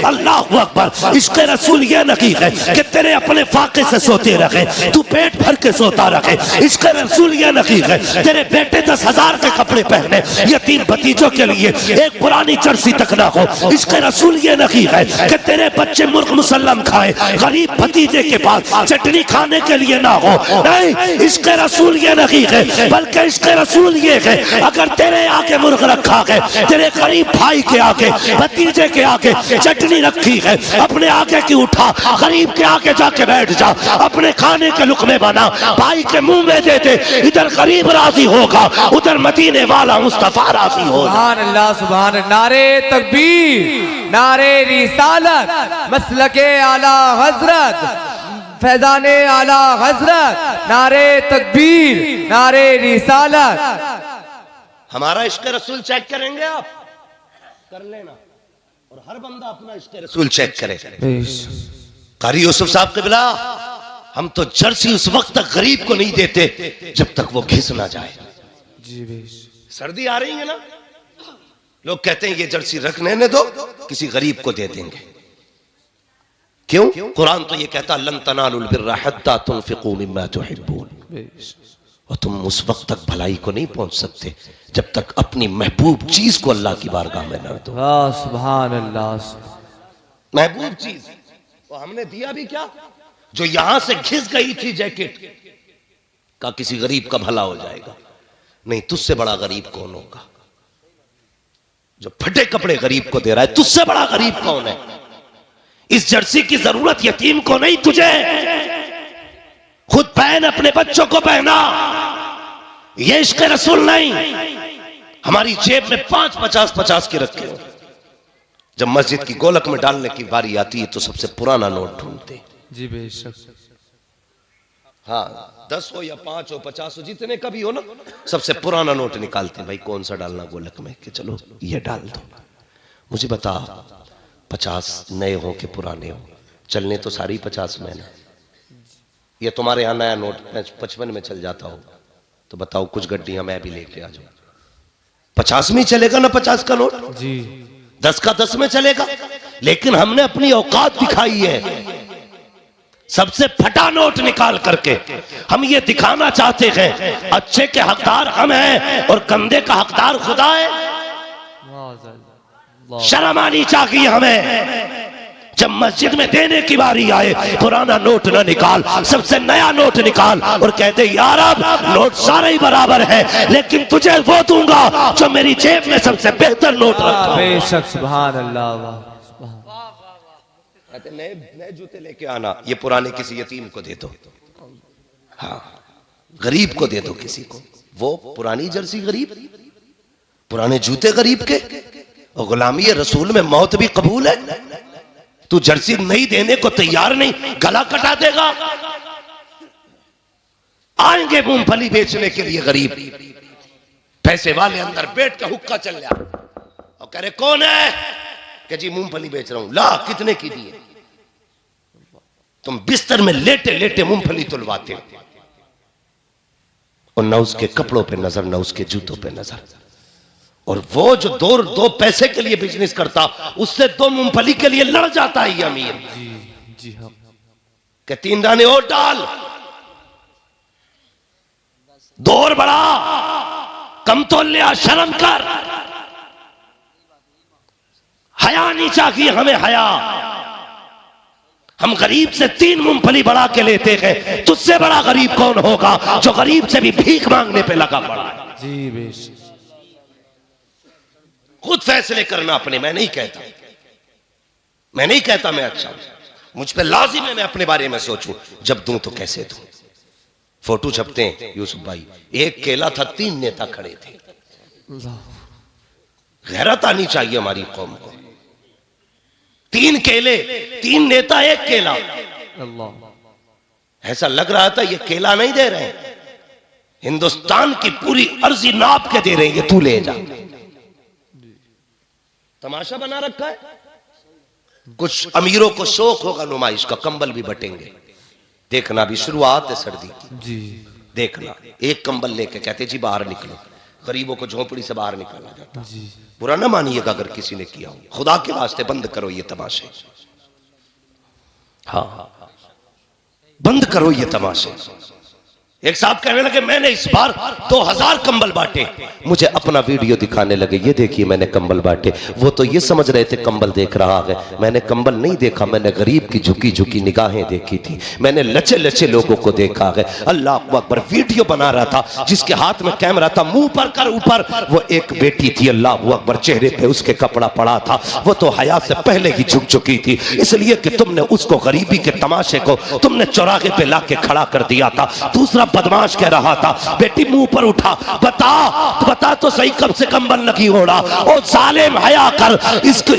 अल्लाह अकबर। इश्क रसूल ये नहीं है कि तेरे अपने फाके से सोते रखे, तू पेट भर के सोता रखे। इश्क रसूल ये नहीं है तेरे बेटे 10,000 के कपड़े पहने, यतीम भतीजों के लिए एक पुरानी जर्सी तक ना हो। इश्क रसूल ये नहीं है कि तेरे बच्चे मुर्ग मुसल्लम खाए, गरीब भतीजे के पास चटनी खाने के लिए ना हो। नहीं, इश्क रसूल ये नहीं है, बल्कि इश्क रसूल ये है अगर तेरे आगे मुर्ग रखा है, तेरे गरीब भाई के आगे, भतीजे के आगे चटनी रखी है, अपने आगे की उठा, गरीब के आगे जाके बैठ जा, अपने खाने के लुकमे बना, भाई के मुंह में दे दे। इधर गरीब राजी होगा, उधर मदीने वाला मुस्तफा राजी होगा। सुभान अल्लाह, सुभान। नारे तकबीर, नारे रिसालत, मसलके आला हजरत, फैजाने आला हजरत, नारे तकबीर, नारे रिसालत। हमारा इश्क रसूल चेक करेंगे आप, कर लेना, और हर बंदा अपना इश्क रसूल चेक करे। कारी यूसुफ साहब के बिला, हम तो जर्सी उस वक्त तक गरीब को नहीं देते जब तक वो घिस ना जाए। सर्दी आ रही है ना, लोग कहते हैं ये जर्सी रखने ने दो, किसी गरीब को दे देंगे। क्यों? कुरान तो ये कहता लन तनालुल बिर्रा हत्ता तुनफिकू मिम्मा तुहिब्बून, और तुम उस वक्त तक भलाई को नहीं पहुंच सकते जब तक अपनी महबूब चीज को अल्लाह की बारगाह में न दो। सुभान अल्लाह। महबूब चीज तो हमने दिया भी क्या? जो यहां से घिस गई थी जैकेट का, किसी गरीब का भला हो जाएगा। नहीं, तुझसे बड़ा गरीब कौन होगा? जो फटे कपड़े गरीब को दे रहा है, तुझसे बड़ा गरीब कौन है? इस जर्सी की जरूरत यतीम को नहीं, तुझे। खुद पहन, अपने बच्चों को पहना। ये इश्क रसूल नहीं। हमारी जेब में 5 50 के रखे हो, जब मस्जिद की गोलक में डालने की बारी आती है तो सबसे पुराना नोट ढूंढते। जी बेशक। हाँ, 10 हो या 5 हो, 50 हो, जितने का भी हो ना, सबसे पुराना नोट निकालते हैं। भाई कौन सा डालना गोलक में? कि चलो ये डाल दो। मुझे बता, 50 नए हो कि पुराने हो? चलने तो सारी 50 में ना। ये तुम्हारे यहाँ नया नोट 55 में चल जाता हो, तो बताओ कुछ गड्डियां मैं भी लेके आ जाऊं। 50 में चलेगा ना 50 का नोट जी, 10 का 10 में चलेगा। लेकिन हमने अपनी औकात दिखाई है, सबसे फटा नोट निकाल करके हम ये दिखाना चाहते हैं अच्छे के हकदार हम हैं और गंदे का हकदार खुदा है। शर्म आनी चाहिए हमें। जब मस्जिद में देने की बारी आए, पुराना नोट ना निकाल, सबसे नया नोट निकाल और कहते यार अब नोट सारे ही बराबर है, लेकिन तुझे वो दूंगा जो मेरी जेब में सबसे बेहतर नोट रखा। बेशक। सुभान अल्लाह। कहते नए जूते लेके आना, ये पुराने किसी यतीम को दे दो। हाँ, गरीब को दे दो किसी को। वो पुरानी जर्सी गरीब, पुराने जूते गरीब के। और गुलामी रसूल में मौत भी कबूल है। तू जर्सी नहीं देने को तैयार नहीं, गला कटा देगा। आएंगे मूंगफली बेचने के लिए गरीब, पैसे वाले अंदर बैठ के हुक्का चल रहा और कह रहे कौन है? कि जी मूंगफली बेच रहा हूं। ला, कितने की दी है? तुम बिस्तर में लेटे लेटे मूंगफली तुलवाते हो, और न उसके कपड़ों पे नजर, न उसके जूतों पे नजर। और वो जो दो पैसे के लिए बिजनेस करता, उससे 2 मूंगफली के लिए लड़ जाता है ये अमीर। जी हाँ। कि 3 दाने और डाल, 2 और बढ़ा, कम तो लिया, शर्म कर। हया नहीं चाहिए हमें, हया। हम गरीब से 3 मूंगफली बढ़ा के लेते हैं। तुझसे बड़ा गरीब कौन होगा जो गरीब से भी भीख मांगने पे लगा पड़ा है? जी बेशक। खुद फैसले करना अपने। मैं नहीं कहता, मैं नहीं कहता मैं अच्छा हूं, मुझ पे लाजिम है मैं अपने बारे में सोचूं। जब दूं तो कैसे दूं? फोटो छपते हैं यूसुफ भाई, एक केला था, 3 नेता खड़े थे। गैरत आनी चाहिए हमारी कौम को। 3 केले, 3 नेता, 1 केला। ऐसा लग रहा था ये केला नहीं दे रहे, हिंदुस्तान की पूरी अर्जी नाप के दे रहे हैं, ये तू ले जा। तमाशा बना रखा है। कुछ अमीरों को शौक होगा नुमाइश का, कंबल भी बटेंगे। देखना, भी शुरुआत है सर्दी की। जी। देखना, एक कंबल लेके कहते जी बाहर निकलो, गरीबों को झोपड़ी से बाहर निकाला जाता। बुरा ना मानिएगा अगर किसी ने किया हो, खुदा के वास्ते बंद करो ये तमाशे। हाँ, बंद करो ये तमाशे। एक साहब कहने लगे मैंने इस बार 2000 कंबल बांटे, मुझे अपना वीडियो दिखाने लगे, ये देखिए मैंने कंबल बांटे। वो तो ये समझ रहे थे कंबल देख रहा है, मैंने कंबल नहीं देखा, मैंने गरीब की झुकी झुकी निगाहें देखी थी, मैंने लचे लचे लोगों को देखा है। अल्लाह अकबर, वीडियो बना रहा था, जिसके हाथ में कैमरा था मुंह पर कर ऊपर, वो एक बेटी थी। अल्लाह अकबर, चेहरे पे उसके कपड़ा पड़ा था, वो तो हया से पहले ही झुक चुकी थी, इसलिए कि तुमने उसको गरीबी के तमाशे को तुमने चौराहे पे ला के खड़ा कर दिया था। दूसरा बदमाश कह रहा था बेटी मुंह पर उठा, बता तो सही कब से कंबल नहीं ओढ़ा। ओ जालिम, हया कर,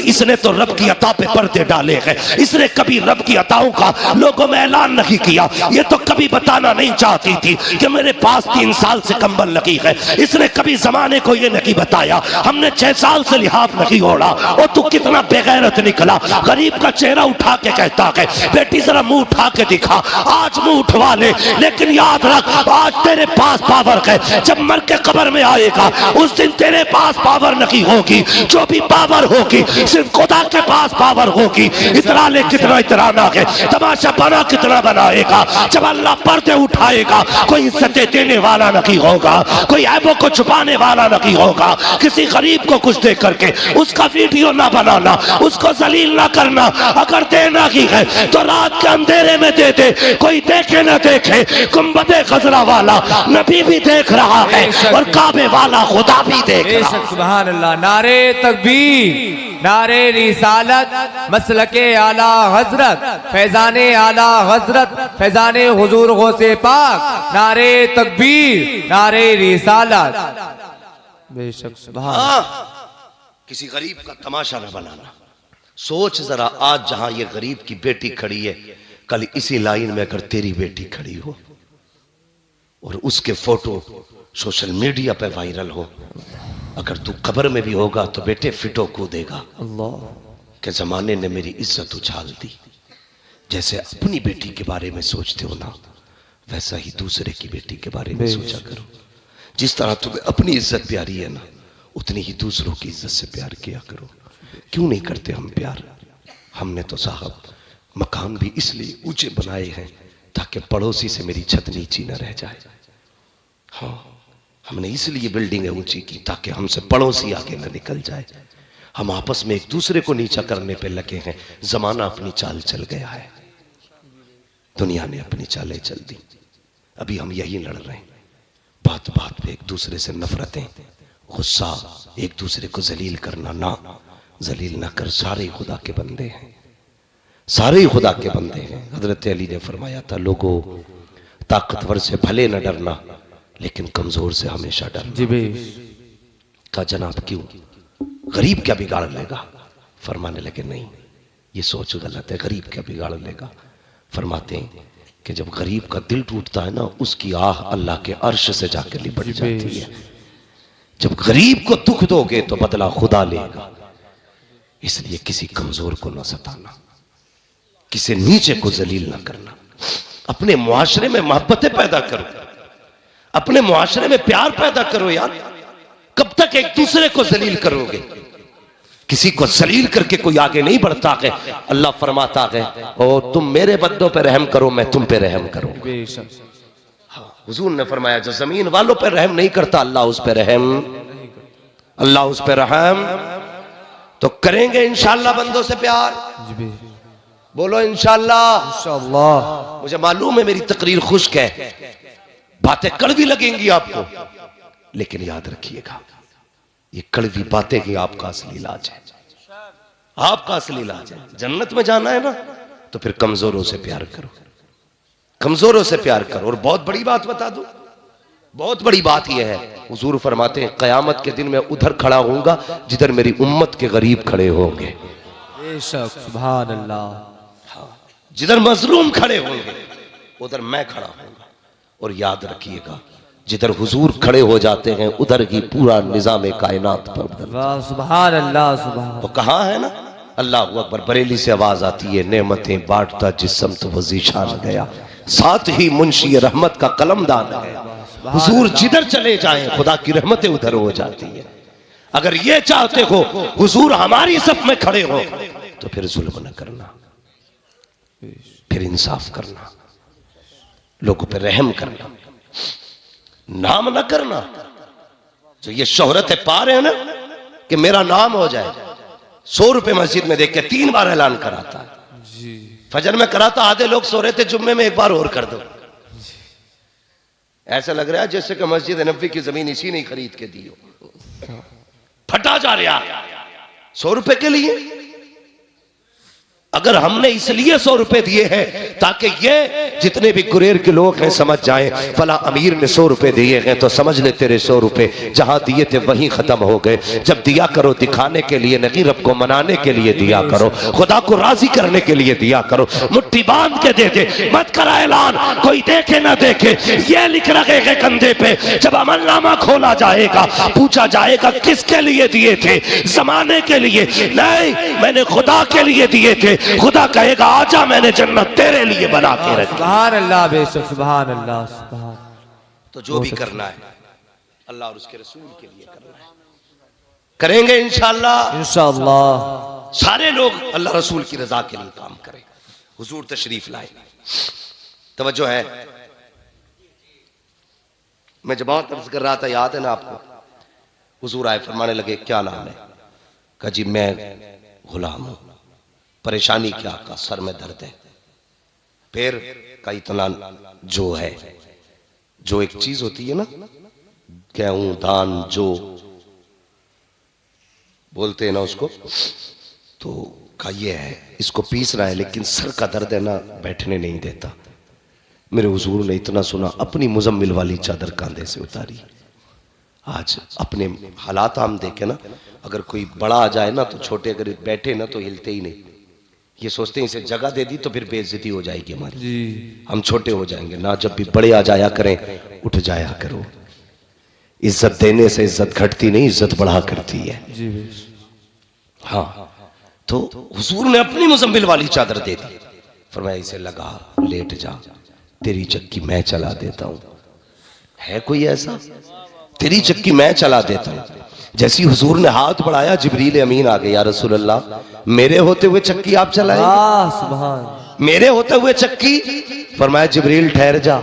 इसने तो रब की अता पे पर्दे डाले हैं, इसने कभी रब की अताओं का लोगों में ऐलान नहीं किया, ये तो कभी बताना नहीं चाहती थी कि मेरे पास 3 साल से कंबल लगी है, इसने कभी जमाने को ये नहीं बताया, हमने 6 साल से लिहाफ नहीं ओढ़ा। और तू कितना बेगैरत निकला। गरीब का चेहरा उठा के कहता है बेटी जरा मुंह उठा के दिखा, आज मुंह उठवा ले, लेकिन याद रख आज तेरे पास पावर है, जब मर के कब्र में आएगा उस दिन तेरे पास पावर नहीं होगी, जो भी पावर होगी सिर्फ खुदा के पास पावर होगी। इतरा ले कितना इतराना है, तमाशा बना कितना बनाएगा, जब अल्लाह पर्दे उठाएगा कोई इज्जतें देने वाला नहीं होगा, कोई ऐबों को छुपाने वाला नहीं होगा। किसी गरीब को कुछ दे करके उसका वीडियो ना बनाना, उसको जलील ना करना, अगर देना ही है तो रात के अंधेरे में दे दे, कोई देखे ना देखे। गुंबदे खजरा वाला नबी भी देख रहा है और काबे वाला खुदा भी देख रहा है। सुभान अल्लाह। नारे तकबीर, नारे रिसालत, मसलके आला हजरत, फैजाने आला हजरत, फैजाने हुजूर गौसे पाक, नारे तकबीर, नारे रिसालत। बेशक सुभान। किसी गरीब का तमाशा न बनाना। सोच जरा, आज जहां ये गरीब की बेटी खड़ी है, कल इसी लाइन में अगर तेरी बेटी खड़ी हो और उसके फोटो सोशल मीडिया पे वायरल हो, अगर तू कब्र में भी होगा तो बेटे फिटो कूदेगा अल्लाह के जमाने ने मेरी इज्जत उछाल दी। जैसे अपनी बेटी के बारे में सोचते हो ना, वैसा ही दूसरे की बेटी के बारे में सोचा करो। जिस तरह तुम्हें अपनी इज्जत प्यारी है ना, उतनी ही दूसरों की इज्जत से प्यार किया करो। क्यों नहीं करते हम प्यार? हमने तो साहब मकान भी इसलिए ऊंचे बनाए हैं ताकि पड़ोसी से मेरी छत नीची न रह जाए। हाँ, हमने इसलिए बिल्डिंगें ऊंची की ताकि हमसे पड़ोसी आगे न निकल जाए। हम आपस में एक दूसरे को नीचा करने पे लगे हैं। जमाना अपनी चाल चल गया है, दुनिया ने अपनी चालें चल दी। अभी हम यही लड़ रहे हैं, बात बात पे एक दूसरे से नफरतें, गुस्सा, एक दूसरे को जलील करना। ना, जलील ना कर, सारे खुदा के बंदे हैं, सारे ही खुदा के बंदे हैं। हजरत अली ने फरमाया था, लोगों ताकतवर से भले न डरना, लेकिन कमजोर से हमेशा डरना। जी बे। कहा जनाब क्यों, गरीब क्या बिगाड़ लेगा? फरमाने लगे नहीं, ये सोच गलत है, गरीब क्या बिगाड़ लेगा। फरमाते हैं कि जब गरीब का दिल टूटता है ना, उसकी आह अल्लाह के अर्श से जाकर लिपट जाती है। जब गरीब को दुख दोगे तो बदला खुदा लेगा। इसलिए किसी कमजोर को न सताना, किसी नीचे को जलील ना करना। अपने मुआशरे में मोहब्बतें पैदा करो, अपने मुआशरे में प्यार पैदा करो। यार कब तक एक दूसरे को जलील करोगे? किसी को जलील करके कोई आगे नहीं बढ़ता है। अल्लाह फरमाता है, ओ तुम मेरे बंदों पे रहम करो, मैं तुम पे रहम करूंगा। हाँ, हुजूर ने फरमाया जो जमीन वालों पे रहम नहीं करता, अल्लाह उस पे रहम, अल्लाह उस पे रहम तो करेंगे इंशाअल्लाह बंदों से प्यार। बोलो इंशाअल्लाह। इंशाअल्लाह। मुझे मालूम है मेरी तकरीर खुश्क है, बातें कड़वी लगेंगी आपको, लेकिन याद रखिएगा ये कड़वी बातें ही आपका असली इलाज है, आपका असली इलाज है। जन्नत में जाना है ना, तो फिर कमजोरों से प्यार करो, कमजोरों से प्यार करो। और बहुत बड़ी बात बता दूं, बहुत बड़ी बात यह है, हुजूर फरमाते हैं क़यामत के दिन मैं उधर खड़ा होऊंगा जिधर मेरी उम्मत के गरीब खड़े होंगे। बेशक सुभान अल्लाह। जिधर मजलूम खड़े होंगे उधर मैं खड़ा होऊंगा। और याद रखिएगा, जिधर हुजूर खड़े हो जाते हैं उधर ही पूरा निजाम कायनात पर। सुभान अल्लाह। सुभान। तो कहा है ना, अल्लाह अकबर, बरेली से आवाज आती है, नेमतें बांटता जिस्म तो वो ज़ीशान गया, साथ ही मुंशी रहमत का कलमदान है। हुजूर जिधर चले जाएं खुदा की रहमतें उधर हो जाती है। अगर ये चाहते हो हुजूर हमारी सफ में खड़े हो तो फिर जुल्म न करना, फिर इंसाफ करना, लोगों पे रहम करना, नाम न करना। जो ये शोहरत है पा रहे हैं ना कि मेरा नाम हो जाए, 100 रुपए मस्जिद में देख के 3 बार ऐलान कराता है। फजर में कराता, आधे लोग सो रहे थे, जुम्मे में 1 बार और कर दो। ऐसा लग रहा है जैसे कि मस्जिद नबी की जमीन इसी ने खरीद के दी हो। फटा जा रहा 100 रुपए के लिए। अगर हमने इसलिए 100 रुपए दिए हैं ताकि ये जितने भी कुरेर के लोग हैं समझ जाएं, फला अमीर ने 100 रुपए दिए हैं तो समझ ले तेरे 100 रुपए जहां दिए थे वहीं खत्म हो गए। जब दिया करो दिखाने के लिए नहीं, रब को मनाने के लिए दिया करो, खुदा को राजी करने के लिए दिया करो। मुट्ठी बांध के दे दे, मत करा ऐलान, कोई देखे ना देखे। ये लिख रखे कंधे पे, जब अमलनामा खोला जाएगा पूछा जाएगा किसके लिए दिए थे? जमाने के लिए नहीं, मैंने खुदा के लिए दिए थे। खुदा कहेगा आजा मैंने जन्नत तेरे लिए बना के रखी। सुभान अल्लाह, बेशक सुभान अल्लाह। सुभान। तो जो भी करना है अल्लाह और उसके रसूल के लिए करना है, करेंगे इंशाअल्लाह। इंशाअल्लाह सारे लोग अल्लाह रसूल की रजा के लिए काम करें। हुजूर तशरीफ लाए, तवज्जो है। मैं जब बहुत अर्ज कर रहा था, याद है ना आपको, हुजूर आए, फरमाने लगे क्या नाम है? कहा जी मैं गुलाम हूं। परेशानी क्या? का सर में दर्द है। फिर का इतना जो है, जो एक चीज होती है ना, गेहूं दान जो बोलते हैं ना उसको, तो का ये है, इसको पीस रहा है लेकिन सर का दर्द है ना, बैठने नहीं देता। मेरे हुजूर ने इतना सुना, अपनी मुजम्मिल वाली चादर कांधे से उतारी। आज अपने हालात हम देखे ना, अगर कोई बड़ा आ जाए ना तो छोटे अगर बैठे ना तो हिलते ही नहीं। ये सोचते हैं इसे जगह दे दी तो फिर बेइज्जती हो जाएगी हमारी जी। हम छोटे हो जाएंगे ना। जब भी बड़े आ जाया करें उठ जाया करो। इज्जत देने से इज्जत घटती नहीं, इज्जत बढ़ा करती है जी। हाँ, तो हुजूर ने अपनी मुजम्मिल वाली चादर दे दी, फरमाया इसे लगा, लेट जा, तेरी चक्की मैं चला देता हूं। है कोई ऐसा? तेरी चक्की मैं चला देता हूं। जैसी हुजूर ने हाथ बढ़ाया, जिब्रील अमीन आ गए, या रसूल अल्लाह मेरे होते हुए चक्की आप चलाएं? सुभान। मेरे होते हुए चक्की? फरमाया जिब्रील ठहर जा,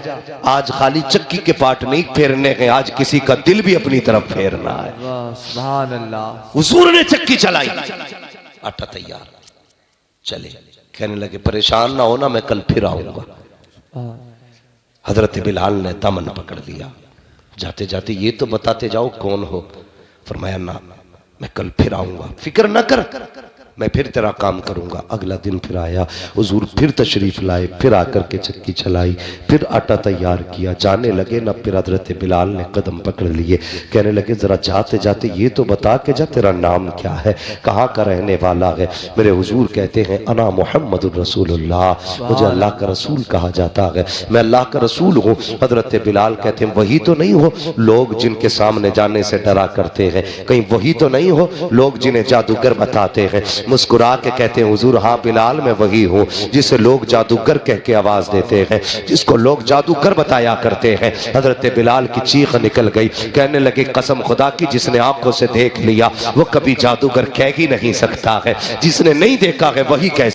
आज खाली चक्की के पार्ट नहीं फेरने हैं, आज किसी का दिल भी अपनी तरफ फेरना है। सुभान अल्लाह। हुजूर ने चक्की चलाई, आटा तैयार, चले। कहने लगे परेशान ना होना, मैं कल फिर आऊंगा। हजरत बिलाल ने दामन पकड़ लिया, जाते जाते ये तो बताते जाओ कौन हो। फरमाया ना, मैं कल फिर आऊंगा, फिक्र न कर, मैं फिर तेरा काम करूंगा। अगला दिन फिर आया, हुजूर फिर तशरीफ लाए, फिर आकर के चक्की चलाई, फिर आटा तैयार किया। जाने लगे ना, फिर हजरत बिलाल ने कदम पकड़ लिए, कहने लगे जरा जाते जाते ये तो बता के जा, तेरा नाम क्या है, कहाँ का रहने वाला है? मेरे हुजूर कहते हैं अना मुहम्मदुर रसूलुल्लाह, मुझे अल्लाह का रसूल कहा जाता है, मैं अल्लाह का रसूल हूँ। हजरत बिलाल कहते हैं वही तो नहीं हो लोग जिनके सामने जाने से डरा करते हैं? कहीं वही तो नहीं हो लोग जिन्हें जादूगर बताते हैं? मुस्कुरा के कहते हैं हुजूर हाँ बिलाल मैं वही हूँ जिसे लोग जादूगर कह के आवाज देते हैं, जिसको लोग जादूगर बताया करते हैं। हजरत बिलाल की चीख निकल गई, कहने लगे कसम खुदा की जिसने आंखों से देख लिया वो कभी जादूगर कह ही नहीं सकता है, जिसने नहीं देखा है वही कह